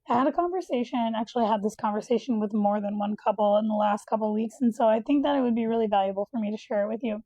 I had a conversation, actually, I had this conversation with more than one couple in the last couple of weeks, and so I think that it would be really valuable for me to share it with you.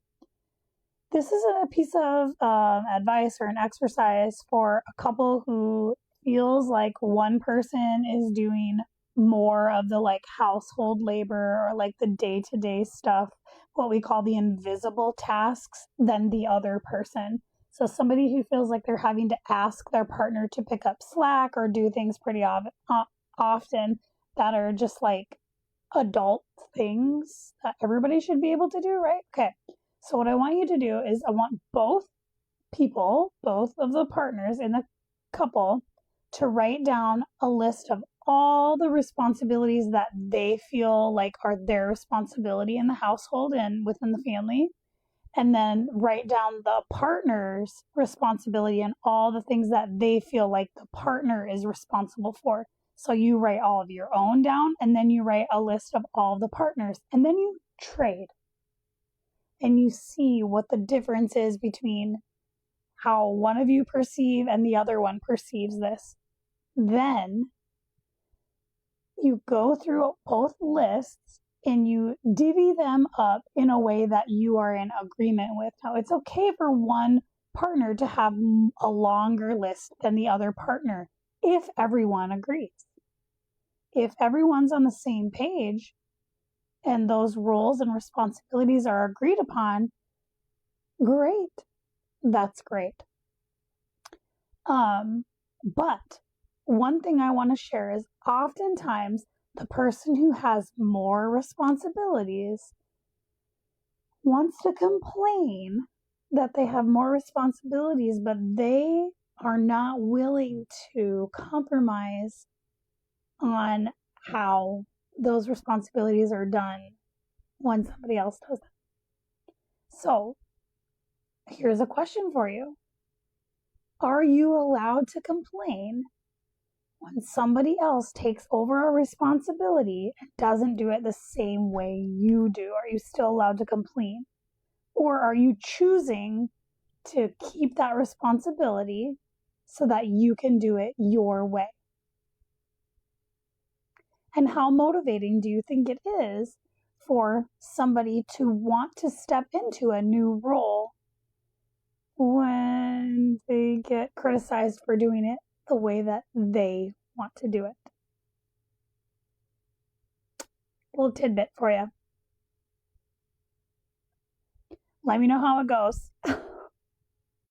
This is a piece of advice or an exercise for a couple who feels like one person is doing more of the like household labor or like the day-to-day stuff, what we call the invisible tasks, than the other person. So somebody who feels like they're having to ask their partner to pick up slack or do things pretty often that are just like adult things that everybody should be able to do, right? Okay. So what I want you to do is I want both people, both of the partners in the couple, to write down a list of all the responsibilities that they feel like are their responsibility in the household and within the family. And then write down the partner's responsibility and all the things that they feel like the partner is responsible for. So you write all of your own down, and then you write a list of all of the partners, and then you trade and you see what the difference is between how one of you perceive and the other one perceives this. Then you go through both lists and you divvy them up in a way that you are in agreement with. Now, it's okay for one partner to have a longer list than the other partner if everyone agrees. If everyone's on the same page and those roles and responsibilities are agreed upon, great. That's great. But one thing I want to share is oftentimes the person who has more responsibilities wants to complain that they have more responsibilities, but they are not willing to compromise on how those responsibilities are done when somebody else does them. So here's a question for you. Are you allowed to complain when somebody else takes over a responsibility and doesn't do it the same way you do? Are you still allowed to complain? Or are you choosing to keep that responsibility so that you can do it your way? And how motivating do you think it is for somebody to want to step into a new role when they get criticized for doing it the way that they want to do it? Little tidbit for you. Let me know how it goes.